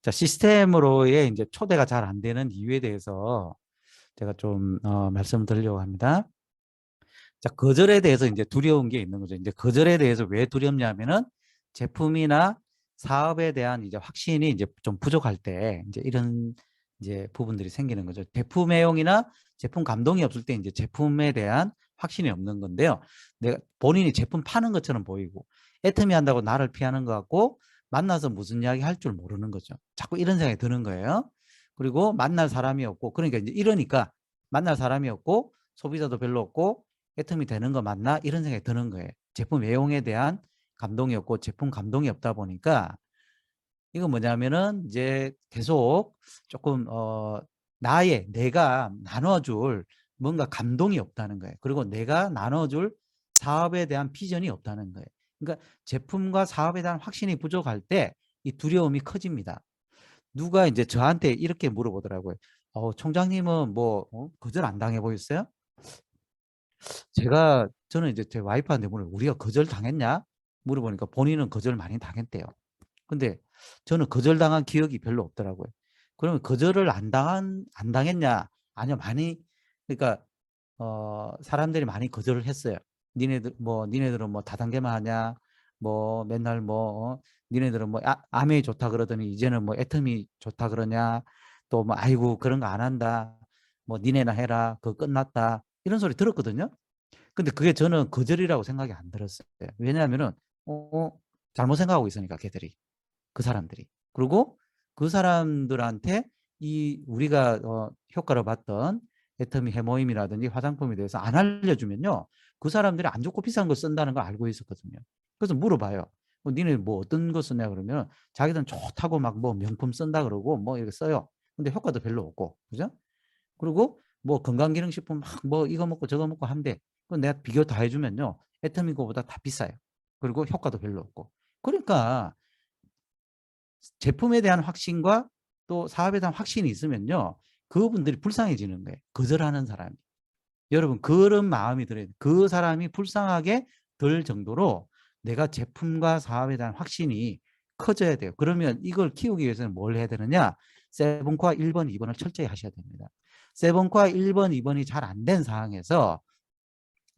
자, 시스템으로의 이제 초대가 잘 안 되는 이유에 대해서 제가 좀 말씀드리려고 합니다. 자, 거절에 대해서 이제 두려운 게 있는 거죠. 이제 거절에 대해서 왜 두렵냐면은 제품이나 사업에 대한 이제 확신이 이제 좀 부족할 때 이제 이런 이제 부분들이 생기는 거죠. 제품 애용이나 제품 감동이 없을 때 이제 제품에 대한 확신이 없는 건데요. 내가 본인이 제품 파는 것처럼 보이고 애터미 한다고 나를 피하는 것 같고 만나서 무슨 이야기 할 줄 모르는 거죠. 자꾸 이런 생각이 드는 거예요. 그리고 만날 사람이 없고 그러니까 이제 이러니까 만날 사람이 없고 소비자도 별로 없고 애터미 되는 거 맞나? 이런 생각이 드는 거예요. 제품 애용에 대한 감동이 없고 제품 감동이 없다 보니까 이거 뭐냐면은 이제 계속 조금 내가 나눠줄 뭔가 감동이 없다는 거예요. 그리고 내가 나눠줄 사업에 대한 비전이 없다는 거예요. 그러니까 제품과 사업에 대한 확신이 부족할 때 이 두려움이 커집니다. 누가 이제 저한테 이렇게 물어보더라고요. 총장님은 뭐 거절 안 당해 보였어요? 저는 이제 제 와이프한테 우리가 거절 당했냐? 물어보니까 본인은 거절 많이 당했대요. 근데 저는 거절당한 기억이 별로 없더라고요. 그러면 거절을 안 당했냐? 아니요, 많이, 그러니까, 사람들이 많이 거절을 했어요. 니네들은 뭐 다단계만 하냐? 뭐 맨날 니네들은 뭐 암이 좋다 그러더니 이제는 뭐 애텀이 좋다 그러냐? 또 뭐 아이고 그런 거 안 한다. 뭐 니네나 해라. 그거 끝났다. 이런 소리 들었거든요. 근데 그게 저는 거절이라고 생각이 안 들었어요. 왜냐하면은, 잘못 생각하고 있으니까, 걔들이. 그 사람들이. 그리고 그 사람들한테 우리가 효과를 봤던 애터미 해모임이라든지 화장품에 대해서 안 알려주면요. 그 사람들이 안 좋고 비싼 걸 쓴다는 걸 알고 있었거든요. 그래서 물어봐요. 니네 뭐 어떤 거 쓰냐 그러면 자기들은 좋다고 막 뭐 명품 쓴다 그러고 뭐 이렇게 써요. 근데 효과도 별로 없고. 그죠? 그리고 뭐 건강기능식품 막 뭐 이거 먹고 저거 먹고 한대. 그럼 내가 비교 다 해주면요. 애터미 거보다 다 비싸요. 그리고 효과도 별로 없고. 그러니까 제품에 대한 확신과 또 사업에 대한 확신이 있으면요. 그분들이 불쌍해지는 거예요. 거절하는 사람이. 여러분 그런 마음이 들어야 돼요. 그 사람이 불쌍하게 들 정도로 내가 제품과 사업에 대한 확신이 커져야 돼요. 그러면 이걸 키우기 위해서는 뭘 해야 되느냐? 세븐코어 1번, 2번을 철저히 하셔야 됩니다. 세븐코어 1번, 2번이 잘 안 된 상황에서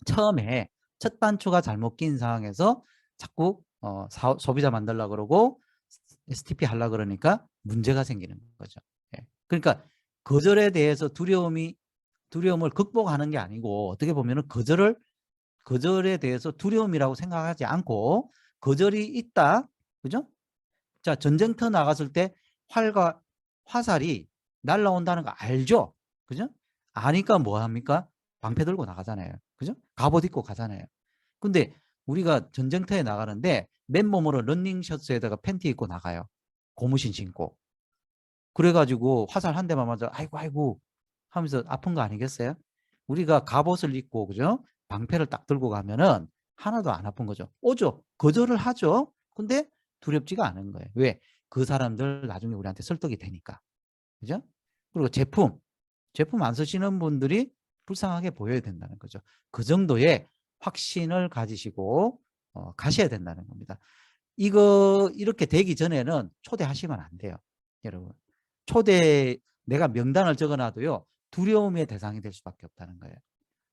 처음에 첫 단추가 잘못 낀 상황에서 자꾸 소비자 만들려고 그러고 STP 하려고 그러니까 문제가 생기는 거죠. 예. 그러니까 거절에 대해서 두려움을 극복하는 게 아니고 어떻게 보면 거절에 대해서 두려움이라고 생각하지 않고 거절이 있다. 그죠? 자, 전쟁터 나갔을 때 활과 화살이 날라온다는 거 알죠? 그죠? 아니까 뭐 합니까? 방패 들고 나가잖아요. 그죠? 갑옷 입고 가잖아요. 근데 우리가 전쟁터에 나가는데 맨몸으로 러닝 셔츠에다가 팬티 입고 나가요. 고무신 신고. 그래가지고 화살 한 대만 맞아 아이고 아이고 하면서 아픈 거 아니겠어요? 우리가 갑옷을 입고 그죠? 방패를 딱 들고 가면은 하나도 안 아픈 거죠. 오죠. 거절을 하죠. 근데 두렵지가 않은 거예요. 왜? 그 사람들 나중에 우리한테 설득이 되니까. 그죠? 그리고 제품 안 쓰시는 분들이 불쌍하게 보여야 된다는 거죠. 그 정도의 확신을 가지시고 가셔야 된다는 겁니다. 이거 이렇게 되기 전에는 초대하시면 안 돼요. 여러분. 내가 명단을 적어놔도요. 두려움의 대상이 될 수밖에 없다는 거예요.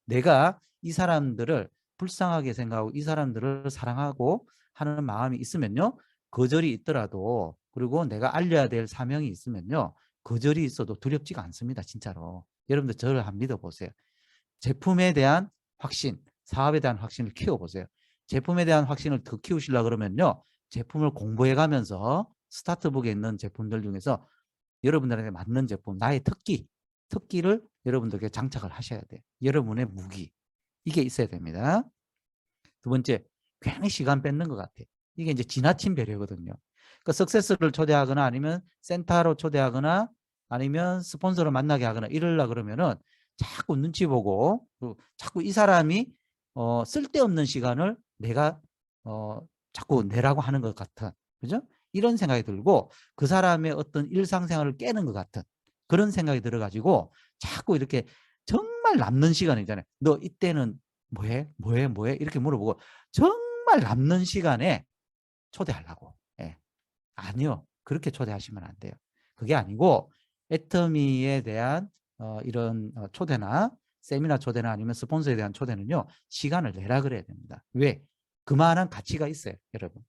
내가 이 사람들을 불쌍하게 생각하고 이 사람들을 사랑하고 하는 마음이 있으면요. 거절이 있더라도 그리고 내가 알려야 될 사명이 있으면요. 거절이 있어도 두렵지가 않습니다. 진짜로. 여러분들 저를 한번 믿어보세요. 제품에 대한 확신, 사업에 대한 확신을 키워보세요. 제품에 대한 확신을 더 키우시려고 그러면요. 제품을 공부해 가면서 스타트북에 있는 제품들 중에서 여러분들에게 맞는 제품, 나의 특기를 여러분들에게 장착을 하셔야 돼요. 여러분의 무기. 이게 있어야 됩니다. 두 번째, 괜히 시간 뺏는 것 같아요. 이게 이제 지나친 배려거든요. 그러니까 석세스를 초대하거나 아니면 센터로 초대하거나 아니면 스폰서를 만나게 하거나 이러려 그러면은 자꾸 눈치 보고 자꾸 이 사람이 쓸데없는 시간을 내가 자꾸 내라고 하는 것 같은 그죠? 이런 생각이 들고 그 사람의 어떤 일상생활을 깨는 것 같은 그런 생각이 들어가지고 자꾸 이렇게 정말 남는 시간이잖아요. 너 이때는 뭐해? 이렇게 물어보고 정말 남는 시간에 초대하려고. 예. 아니요. 그렇게 초대하시면 안 돼요. 그게 아니고 애터미에 대한 이런 초대나 세미나 초대나 아니면 스폰서에 대한 초대는요. 시간을 내라 그래야 됩니다. 왜? 그만한 가치가 있어요. 여러분.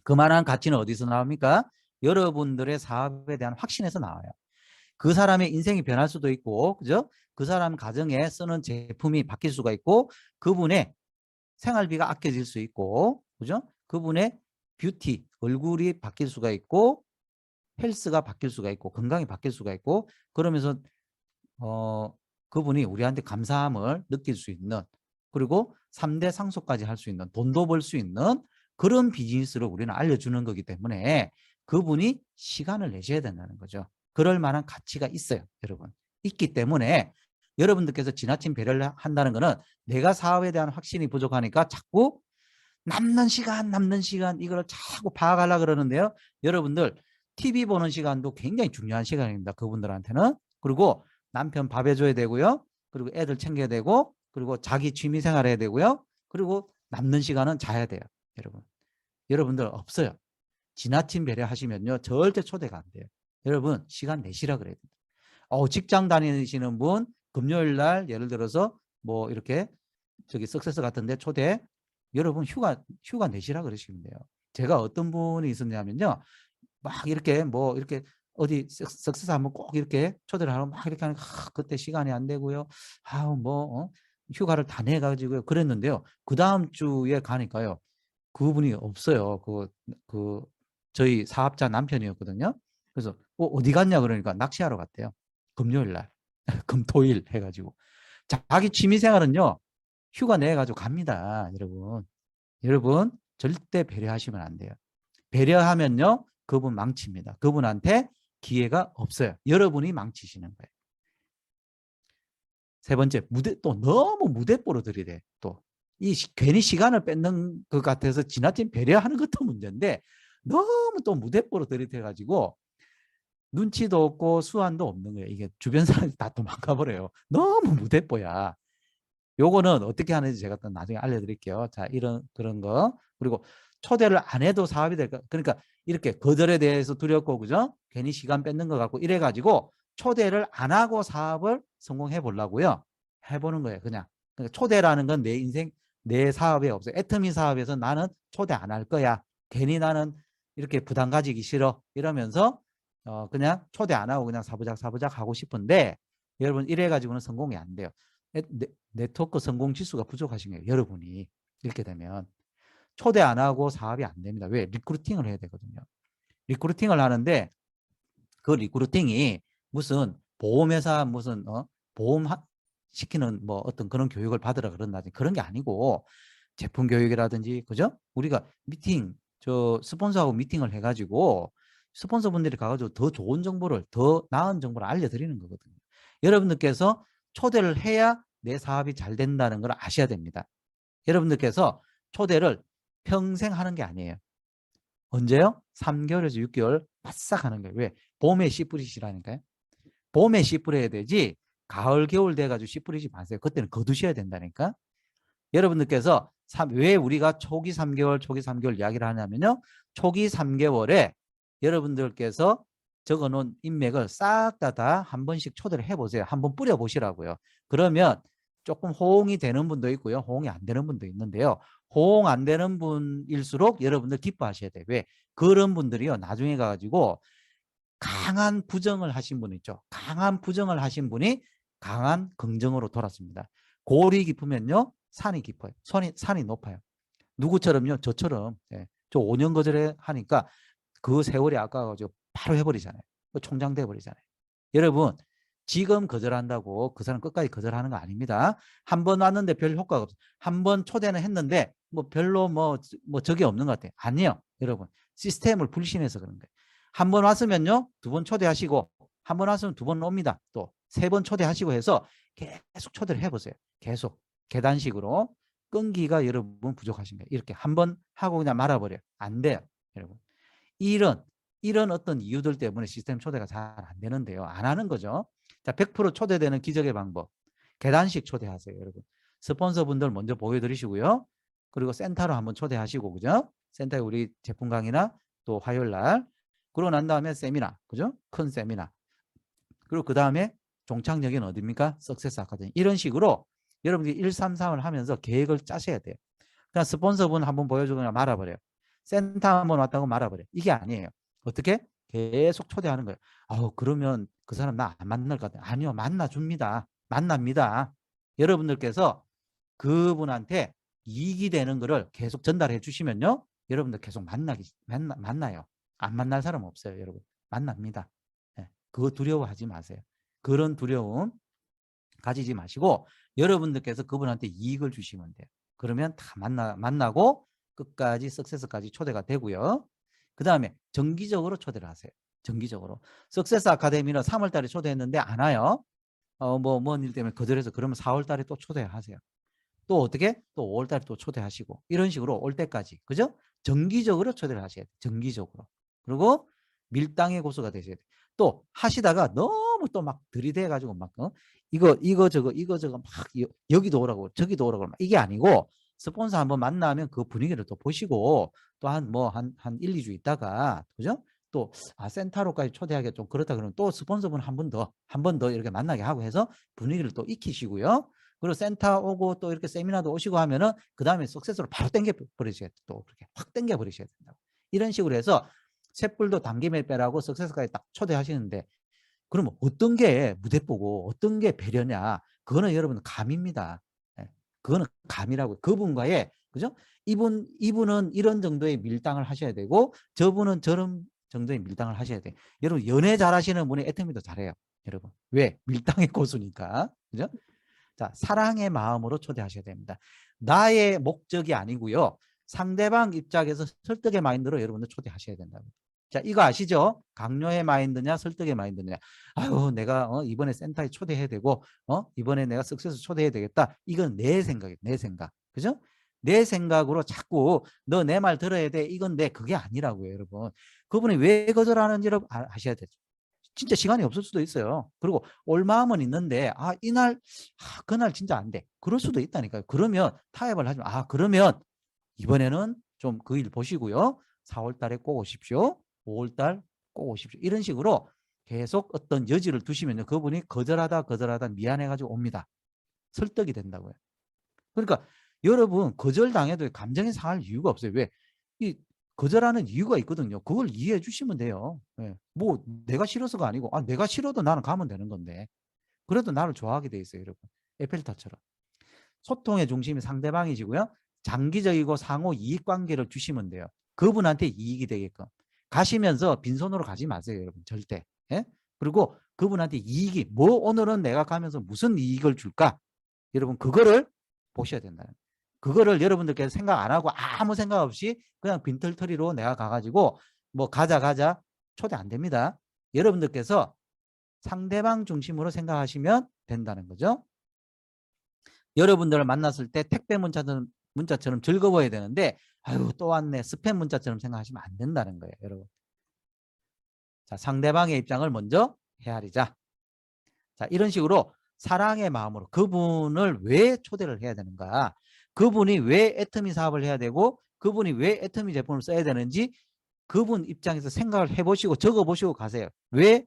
그만한 가치는 어디서 나옵니까? 여러분들의 사업에 대한 확신에서 나와요. 그 사람의 인생이 변할 수도 있고, 그죠? 그 사람 가정에 쓰는 제품이 바뀔 수가 있고, 그분의 생활비가 아껴질 수 있고, 그죠? 그분의 뷰티, 얼굴이 바뀔 수가 있고, 헬스가 바뀔 수가 있고, 건강이 바뀔 수가 있고, 그러면서 그분이 우리한테 감사함을 느낄 수 있는, 그리고 3대 상속까지 할 수 있는, 돈도 벌 수 있는 그런 비즈니스를 우리는 알려주는 거기 때문에 그분이 시간을 내셔야 된다는 거죠. 그럴 만한 가치가 있어요, 여러분. 있기 때문에 여러분들께서 지나친 배려를 한다는 거는 내가 사업에 대한 확신이 부족하니까 자꾸 남는 시간 이걸 자꾸 파악하려고 그러는데요. 여러분들 TV 보는 시간도 굉장히 중요한 시간입니다. 그분들한테는. 그리고 남편 밥 해줘야 되고요. 그리고 애들 챙겨야 되고, 그리고 자기 취미 생활 해야 되고요. 그리고 남는 시간은 자야 돼요. 여러분. 여러분들 없어요. 지나친 배려하시면요. 절대 초대가 안 돼요. 여러분 시간 내시라 그래야 됩니다. 직장 다니시는 분 금요일 날 예를 들어서 뭐 이렇게 저기 석세스 같은데 초대 여러분 휴가 내시라 그러시면 돼요. 제가 어떤 분이 있었냐면요. 막 이렇게 뭐 이렇게 어디 석세스 한번 꼭 이렇게 초대를 하고 막 이렇게 하는 그때 시간이 안 되고요. 휴가를 다 내가지고요. 그랬는데요. 그 다음 주에 가니까요. 그분이 없어요. 그 저희 사업자 남편이었거든요. 그래서 어디 갔냐 그러니까 낚시하러 갔대요. 금요일 날. 금토일 해가지고. 자기 취미생활은요. 휴가 내가지고 갑니다. 여러분 절대 배려하시면 안 돼요. 배려하면요. 그분 망칩니다. 그분한테 기회가 없어요. 여러분이 망치시는 거예요. 세 번째, 또 너무 무대뽀로 들이대. 또 괜히 시간을 뺏는 것 같아서 지나친 배려하는 것도 문제인데 너무 또 무대뽀로 들이대가지고 눈치도 없고 수완도 없는 거예요. 이게 주변 사람이 다 도망가 버려요. 너무 무대뽀야. 요거는 어떻게 하는지 제가 또 나중에 알려드릴게요. 자, 그런 거. 그리고 초대를 안 해도 사업이 될까? 그러니까 이렇게 거절에 대해서 두렵고, 그죠? 괜히 시간 뺏는 것 같고, 이래가지고 초대를 안 하고 사업을 성공해 보려고요. 해보는 거예요, 그냥. 그러니까 초대라는 건 내 인생, 내 사업에 없어요. 애터미 사업에서 나는 초대 안 할 거야. 괜히 나는 이렇게 부담 가지기 싫어. 이러면서 그냥 초대 안 하고 그냥 사부작 하고 싶은데 여러분 이래가지고는 성공이 안 돼요. 네트워크 성공 지수가 부족하신 거예요. 여러분이 이렇게 되면 초대 안 하고 사업이 안 됩니다. 왜? 리크루팅을 해야 되거든요. 리크루팅을 하는데 그 리크루팅이 무슨 보험회사 무슨 보험 시키는 뭐 어떤 그런 교육을 받으라 그런다든지 그런 게 아니고 제품 교육이라든지 그죠? 우리가 스폰서하고 미팅을 해가지고 스폰서분들이 가가지고 더 좋은 정보를 더 나은 정보를 알려드리는 거거든요. 여러분들께서 초대를 해야 내 사업이 잘 된다는 걸 아셔야 됩니다. 여러분들께서 초대를 평생 하는 게 아니에요. 언제요? 3개월에서 6개월 바싹 하는 거예요. 왜? 봄에 씨 뿌리시라니까요. 봄에 씨 뿌려야 되지 가을 겨울 돼가지고 씨 뿌리지 마세요. 그때는 거두셔야 된다니까. 여러분들께서 왜 우리가 초기 3개월 이야기를 하냐면요. 초기 3개월에 여러분들께서 적어놓은 인맥을 싹 다 한 번씩 초대를 해보세요. 한번 뿌려보시라고요. 그러면 조금 호응이 되는 분도 있고요. 호응이 안 되는 분도 있는데요. 호응 안 되는 분일수록 여러분들 기뻐하셔야 돼요. 왜? 그런 분들이요. 나중에 가가지고 강한 부정을 하신 분 있죠. 강한 부정을 하신 분이 강한 긍정으로 돌았습니다. 골이 깊으면요. 산이 깊어요. 산이 높아요. 누구처럼요? 저처럼. 예. 저 5년 거절해 하니까 그 세월이 아까워가지고 바로 해버리잖아요. 총장 돼버리잖아요. 여러분 지금 거절한다고 그 사람 끝까지 거절하는 거 아닙니다. 한 번 왔는데 별 효과가 없어요. 한 번 초대는 했는데 뭐 별로 뭐 적이 없는 것 같아요. 아니요. 여러분 시스템을 불신해서 그런 거예요. 한 번 왔으면요. 2번 초대하시고 한 번 왔으면 2번 옵니다. 또 3번 초대하시고 해서 계속 초대를 해보세요. 계속 계단식으로. 끈기가 여러분 부족하신 거예요. 이렇게 한 번 하고 그냥 말아버려요. 안 돼요. 여러분. 이런 어떤 이유들 때문에 시스템 초대가 잘 안 되는데요. 안 하는 거죠. 자, 100% 초대되는 기적의 방법. 계단식 초대하세요, 여러분. 스폰서분들 먼저 보여드리시고요. 그리고 센터로 한번 초대하시고, 그죠? 센터에 우리 제품 강의나 또 화요일 날 그러고 난 다음에 세미나, 그죠? 큰 세미나. 그리고 그 다음에 종착역은 어디입니까? 석세스 아카데미. 이런 식으로 여러분들이 1, 3, 3을 하면서 계획을 짜셔야 돼요. 그냥 스폰서분 한번 보여주거나 말아버려요. 센터 한번 왔다고 말아버려요. 이게 아니에요. 어떻게? 계속 초대하는 거예요. 아우, 그러면 그 사람 나 안 만날 것 같아요. 아니요, 만나줍니다. 만납니다. 여러분들께서 그분한테 이익이 되는 거를 계속 전달해 주시면요. 여러분들 계속 만나요. 안 만날 사람 없어요, 여러분. 만납니다. 네, 그거 두려워하지 마세요. 그런 두려움 가지지 마시고 여러분들께서 그분한테 이익을 주시면 돼요. 그러면 다 만나고 끝까지 석세스까지 초대가 되고요. 그 다음에 정기적으로 초대를 하세요. 정기적으로. 석세스 아카데미는 3월 달에 초대했는데 안 와요. 뭔 일 때문에 거절해서 그러면 4월 달에 또 초대하세요. 또 어떻게? 또 5월 달에 또 초대하시고 이런 식으로 올 때까지. 그죠? 정기적으로 초대를 하셔야 돼요. 정기적으로. 그리고 밀당의 고수가 되셔야 돼요. 또 하시다가 너무 또 막 들이대 가지고 막 이거 저거 막 여기도 오라고 저기도 오라고 막 이게 아니고 스폰서 한번 만나면 그 분위기를 또 보시고 또 한 1, 2주 있다가 그죠? 또 센터로까지 초대하기가 좀 그렇다 그러면 또 스폰서분 한 번 더 이렇게 만나게 하고 해서 분위기를 또 익히시고요. 그리고 센터 오고 또 이렇게 세미나도 오시고 하면은 그 다음에 석세스로 바로 당겨 버리셔야 돼. 또 그렇게 확 당겨 버리셔야 된다고. 이런 식으로 해서 셋불도 당김에 빼라고 석세스까지 딱 초대하시는데 그러면 어떤 게 무대뽀고 어떤 게 배려냐? 그거는 여러분 감입니다. 예. 그거는 감이라고. 그분과의 그죠? 이분은 이런 정도의 밀당을 하셔야 되고 저분은 저런 정도의 밀당을 하셔야 돼. 여러분 연애 잘하시는 분이 애터미도 잘해요. 여러분 왜? 밀당의 고수니까. 그죠? 자, 사랑의 마음으로 초대하셔야 됩니다. 나의 목적이 아니고요. 상대방 입장에서 설득의 마인드로 여러분들 초대하셔야 된다고. 자, 이거 아시죠? 강요의 마인드냐, 설득의 마인드냐. 아유, 내가 이번에 센터에 초대해야 되고, 이번에 내가 석세스 초대해야 되겠다. 이건 내 생각이에요. 내 생각. 그죠? 내 생각으로 자꾸 너 내 말 들어야 돼. 이건 그게 아니라고요, 여러분. 그분이 왜 거절하는지를 아셔야 되죠. 진짜 시간이 없을 수도 있어요. 그리고 올 마음은 있는데 그날 진짜 안 돼. 그럴 수도 있다니까요. 그러면 타협을 하지 마. 그러면 이번에는 좀 그 일 보시고요. 4월 달에 꼭 오십시오. 5월 달 꼭 오십시오. 이런 식으로 계속 어떤 여지를 두시면요. 그분이 거절하다 미안해가지고 옵니다. 설득이 된다고요. 그러니까 여러분 거절당해도 감정이 상할 이유가 없어요. 왜? 이 거절하는 이유가 있거든요. 그걸 이해해 주시면 돼요. 예. 뭐 내가 싫어서가 아니고 내가 싫어도 나는 가면 되는 건데 그래도 나를 좋아하게 돼 있어요. 여러분. 에펠탑처럼. 소통의 중심이 상대방이시고요. 장기적이고 상호 이익관계를 주시면 돼요. 그분한테 이익이 되게끔. 가시면서 빈손으로 가지 마세요. 여러분. 절대. 예? 그리고 그분한테 이익이 오늘은 내가 가면서 무슨 이익을 줄까? 여러분 그거를 보셔야 된다. 그거를 여러분들께서 생각 안 하고 아무 생각 없이 그냥 빈털터리로 내가 가가지고 뭐 가자 초대 안 됩니다. 여러분들께서 상대방 중심으로 생각하시면 된다는 거죠. 여러분들을 만났을 때 택배 문자처럼 즐거워야 되는데 아유 또 왔네 스팸 문자처럼 생각하시면 안 된다는 거예요. 여러분. 자, 상대방의 입장을 먼저 헤아리자. 자, 이런 식으로 사랑의 마음으로 그분을 왜 초대를 해야 되는가? 그분이 왜 애터미 사업을 해야 되고 그분이 왜 애터미 제품을 써야 되는지 그분 입장에서 생각을 해보시고 적어보시고 가세요. 왜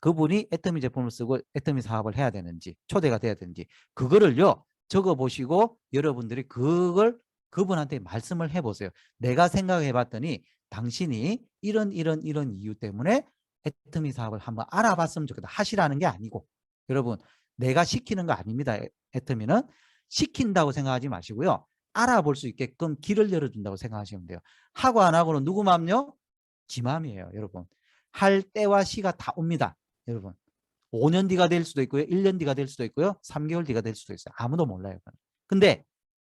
그분이 애터미 제품을 쓰고 애터미 사업을 해야 되는지 초대가 돼야 되는지 그거를요 적어보시고 여러분들이 그걸 그분한테 말씀을 해보세요. 내가 생각해봤더니 당신이 이런 이유 때문에 애터미 사업을 한번 알아봤으면 좋겠다. 하시라는 게 아니고 여러분 내가 시키는 거 아닙니다. 애터미는 시킨다고 생각하지 마시고요. 알아볼 수 있게끔 길을 열어준다고 생각하시면 돼요. 하고 안 하고는 누구 마음요? 지 마음이에요. 여러분. 할 때와 시가 다 옵니다. 여러분 5년 뒤가 될 수도 있고요. 1년 뒤가 될 수도 있고요. 3개월 뒤가 될 수도 있어요. 아무도 몰라요. 근데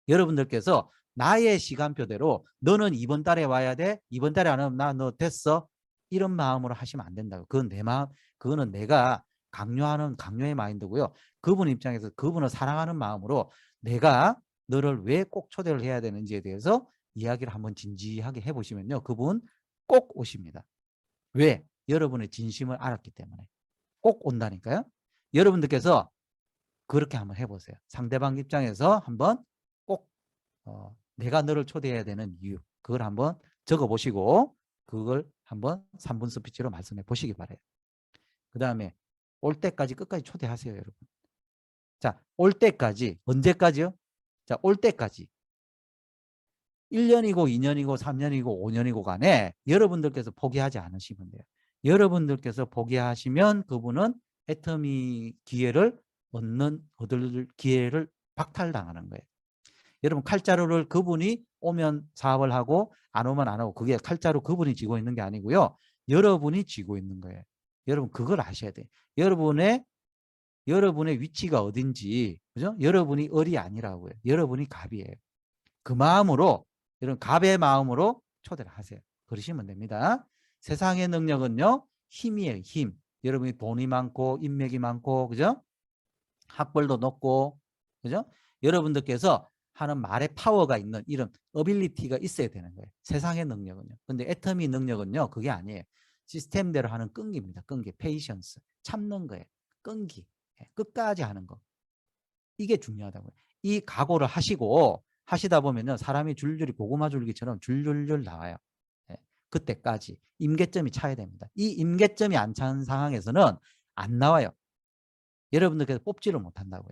여러분들께서 나의 시간표대로 너는 이번 달에 와야 돼. 이번 달에 안 오면 나 너 됐어. 이런 마음으로 하시면 안 된다고. 그건 내 마음, 그거는 내가 강요하는 강요의 마인드고요. 그분 입장에서 그분을 사랑하는 마음으로 내가 너를 왜 꼭 초대를 해야 되는지에 대해서 이야기를 한번 진지하게 해보시면요. 그분 꼭 오십니다. 왜? 여러분의 진심을 알았기 때문에. 꼭 온다니까요. 여러분들께서 그렇게 한번 해보세요. 상대방 입장에서 한번 꼭 내가 너를 초대해야 되는 이유 그걸 한번 적어보시고 그걸 한번 3분 스피치로 말씀해 보시기 바래요. 그 다음에 올 때까지 끝까지 초대하세요, 여러분. 자, 올 때까지, 언제까지요? 자, 올 때까지. 1년이고 2년이고 3년이고 5년이고 간에 여러분들께서 포기하지 않으시면 돼요. 여러분들께서 포기하시면 그분은 애터미 기회를 얻을 기회를 박탈당하는 거예요. 여러분 칼자루를 그분이 오면 사업을 하고 안 오면 안 하고 그게 칼자루 그분이 쥐고 있는 게 아니고요. 여러분이 쥐고 있는 거예요. 여러분 그걸 아셔야 돼요. 여러분의 위치가 어딘지, 그죠? 여러분이 을이 아니라고요. 여러분이 갑이에요. 그 마음으로, 이런 갑의 마음으로 초대를 하세요. 그러시면 됩니다. 세상의 능력은요, 힘이에요, 힘. 여러분이 돈이 많고, 인맥이 많고, 그죠? 학벌도 높고, 그죠? 여러분들께서 하는 말의 파워가 있는 이런 어빌리티가 있어야 되는 거예요. 세상의 능력은요. 근데 애터미 능력은요, 그게 아니에요. 시스템대로 하는 끈기입니다. 끈기, 페이션스. 참는 거예요. 끈기. 끝까지 하는 거. 이게 중요하다고요. 이 각오를 하시다 보면은 사람이 줄줄이 고구마 줄기처럼 줄줄줄 나와요. 그때까지 임계점이 차야 됩니다. 이 임계점이 안 차는 상황에서는 안 나와요. 여러분들께서 뽑지를 못한다고요.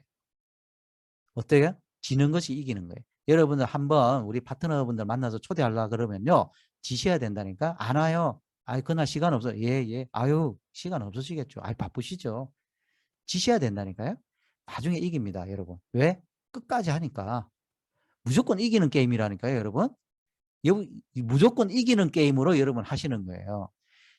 어때요? 지는 것이 이기는 거예요. 여러분들 한번 우리 파트너분들 만나서 초대하려고 그러면요. 지셔야 된다니까. 안 와요. 아이 그날 시간 없어. 예. 아유 시간 없으시겠죠. 아이 바쁘시죠. 지셔야 된다니까요. 나중에 이깁니다, 여러분. 왜? 끝까지 하니까. 무조건 이기는 게임이라니까요, 여러분. 무조건 이기는 게임으로 여러분 하시는 거예요.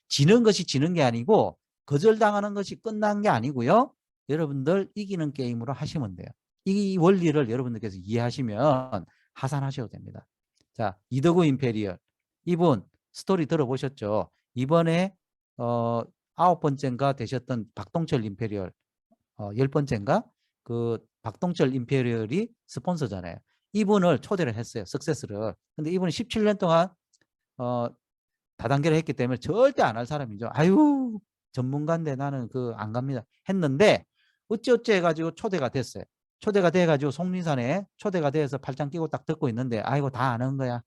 지는 것이 지는 게 아니고 거절당하는 것이 끝난 게 아니고요. 여러분들 이기는 게임으로 하시면 돼요. 이 원리를 여러분들께서 이해하시면 하산하셔도 됩니다. 자, 이더구 임페리얼. 이분 스토리 들어보셨죠? 이번에 9번째인가 되셨던 박동철 임페리얼 10번째인가? 그 박동철 임페리얼이 스폰서잖아요. 이분을 초대를 했어요. 석세스를. 근데 이분이 17년 동안 다단계를 했기 때문에 절대 안 할 사람이죠. 아유 전문가인데 나는 안 갑니다. 했는데 어찌어찌 해가지고 초대가 됐어요. 초대가 돼가지고 속리산에 초대가 돼서 팔짱 끼고 딱 듣고 있는데 아이고 다 아는 거야.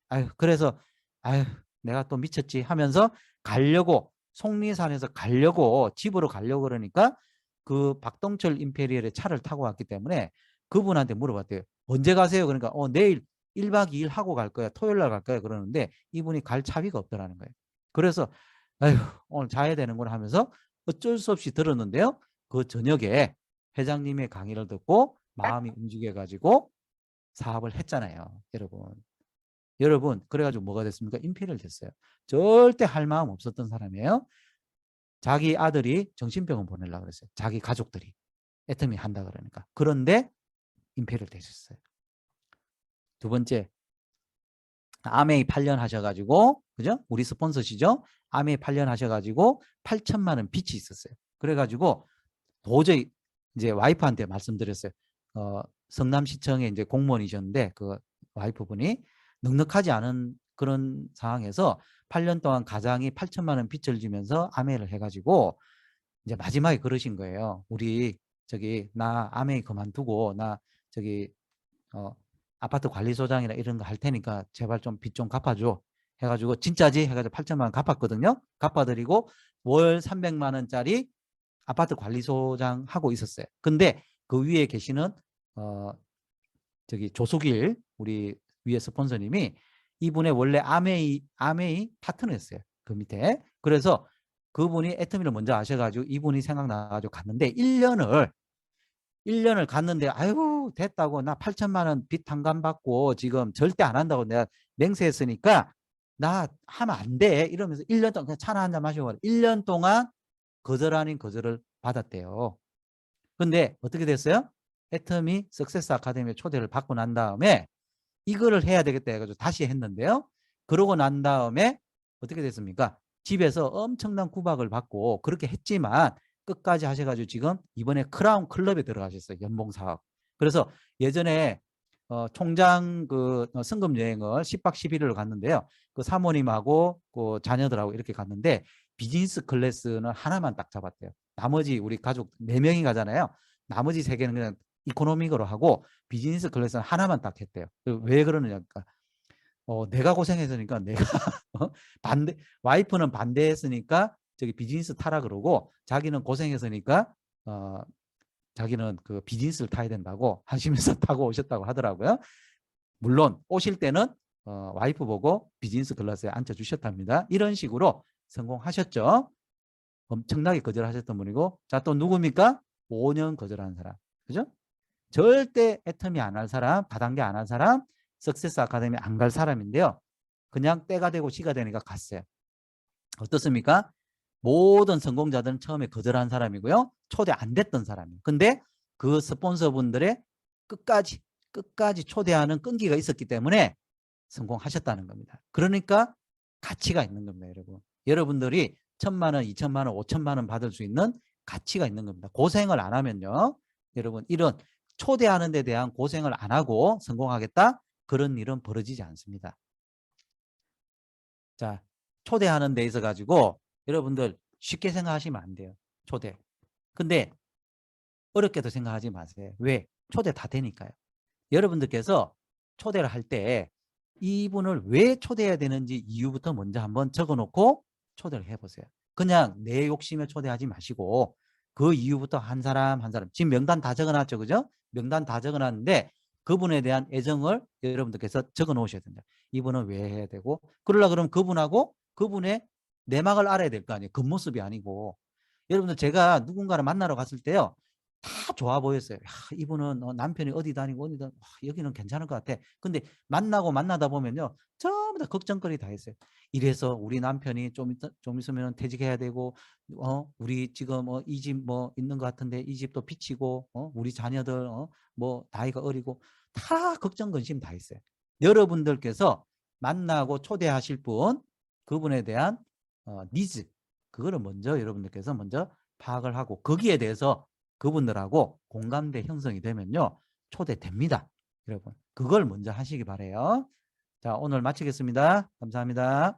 아유 그래서 아유 내가 또 미쳤지 하면서 가려고 속리산에서 가려고 집으로 가려고 그러니까 그 박동철 임페리얼의 차를 타고 왔기 때문에 그분한테 물어봤대요. 언제 가세요? 그러니까 내일 1박 2일 하고 갈 거야. 토요일 날 갈 거야. 그러는데 이분이 갈 차비가 없더라는 거예요. 그래서 아휴 오늘 자야 되는구나 하면서 어쩔 수 없이 들었는데요. 그 저녁에 회장님의 강의를 듣고 마음이 움직여가지고 사업을 했잖아요. 여러분 그래가지고 뭐가 됐습니까? 임페리얼 됐어요. 절대 할 마음 없었던 사람이에요. 자기 아들이 정신병원 보내려고 그랬어요. 자기 가족들이. 애터미 한다 그러니까. 그런데 임페리얼 되셨어요. 두 번째, 아메이 8년 하셔가지고, 그죠? 우리 스폰서시죠? 아메이 8년 하셔가지고 8천만 원 빚이 있었어요. 그래가지고 도저히 이제 와이프한테 말씀드렸어요. 성남시청에 이제 공무원이셨는데 그 와이프분이 넉넉하지 않은 그런 상황에서 8년 동안 가장이 8천만 원 빚을 지면서 아메이를 해가지고 이제 마지막에 그러신 거예요. 우리 나 아메이 그만두고 나 아파트 관리소장이나 이런 거 할 테니까 제발 좀 빚 좀 갚아줘 해가지고 진짜지 해가지고 8천만 원 갚았거든요. 갚아드리고 월 300만 원짜리 아파트 관리소장 하고 있었어요. 근데 그 위에 계시는 조수길 우리 위에 스폰서님이 이분의 원래 아메이 파트너였어요. 그 밑에. 그래서 그분이 애터미를 먼저 아셔가지고 이분이 생각나가지고 갔는데 1년을 갔는데 아이고 됐다고 나 8천만 원 빚 탕감받고 지금 절대 안 한다고 내가 맹세했으니까 나 하면 안 돼 이러면서 1년 동안 그냥 차나 한잔 마시고 1년 동안 거절 아닌 거절을 받았대요. 근데 어떻게 됐어요? 애터미 석세스 아카데미에 초대를 받고 난 다음에 이거를 해야 되겠다 해가지고 다시 했는데요. 그러고 난 다음에 어떻게 됐습니까? 집에서 엄청난 구박을 받고 그렇게 했지만 끝까지 하셔가지고 지금 이번에 크라운 클럽에 들어가셨어요. 연봉 사업. 그래서 예전에 총장 승급 여행을 10박 11일로 갔는데요. 그 사모님하고 그 자녀들하고 이렇게 갔는데 비즈니스 클래스는 하나만 딱 잡았대요. 나머지 우리 가족 4명이 가잖아요. 나머지 3개는 그냥 이코노믹으로 하고 비즈니스 클래스는 하나만 딱 했대요. 왜 그러느냐. 내가 고생했으니까 내가 와이프는 반대했으니까 저기 비즈니스 타라 그러고 자기는 고생했으니까 자기는 그 비즈니스를 타야 된다고 하시면서 타고 오셨다고 하더라고요. 물론 오실 때는 와이프 보고 비즈니스 클래스에 앉혀주셨답니다. 이런 식으로 성공하셨죠. 엄청나게 거절하셨던 분이고, 자, 또 누굽니까? 5년 거절한 사람. 그죠? 절대 애터미 안 할 사람, 다단계 안 할 사람, 석세스 아카데미 안 갈 사람인데요. 그냥 때가 되고 시가 되니까 갔어요. 어떻습니까? 모든 성공자들은 처음에 거절한 사람이고요. 초대 안 됐던 사람이에요. 근데 그 스폰서분들의 끝까지 초대하는 끈기가 있었기 때문에 성공하셨다는 겁니다. 그러니까 가치가 있는 겁니다, 여러분. 여러분들이 1,000만 원, 2,000만 원, 5,000만 원 받을 수 있는 가치가 있는 겁니다. 고생을 안 하면요. 여러분, 이런 초대하는 데 대한 고생을 안 하고 성공하겠다? 그런 일은 벌어지지 않습니다. 자, 초대하는 데 있어 가지고 여러분들 쉽게 생각하시면 안 돼요. 초대. 근데 어렵게도 생각하지 마세요. 왜? 초대 다 되니까요. 여러분들께서 초대를 할 때 이분을 왜 초대해야 되는지 이유부터 먼저 한번 적어놓고 초대를 해보세요. 그냥 내 욕심에 초대하지 마시고 그 이유부터 한 사람 한 사람, 지금 명단 다 적어놨죠, 그죠? 명단 다 적어놨는데 그분에 대한 애정을 여러분들께서 적어놓으셔야 된다. 이분은 왜 해야 되고, 그러려 그러면 그분하고 그분의 내막을 알아야 될 거 아니에요. 겉모습이 아니고. 여러분들, 제가 누군가를 만나러 갔을 때요, 다 좋아 보였어요. 야, 이분은 남편이 어디 다니고 어디다 여기는 괜찮을 것 같아. 근데 만나다 보면요, 전부 다 걱정거리 다 있어요. 이래서 우리 남편이 좀 있으면 퇴직해야 되고, 우리 지금 이 집 뭐 있는 것 같은데 이 집도 비치고, 우리 자녀들 뭐 나이가 어리고, 다 걱정 근심 다 있어요. 여러분들께서 만나고 초대하실 분, 그분에 대한 니즈, 그거를 먼저 여러분들께서 먼저 파악을 하고 거기에 대해서 그분들하고 공감대 형성이 되면요, 초대됩니다. 여러분, 그걸 먼저 하시기 바래요. 자, 오늘 마치겠습니다. 감사합니다.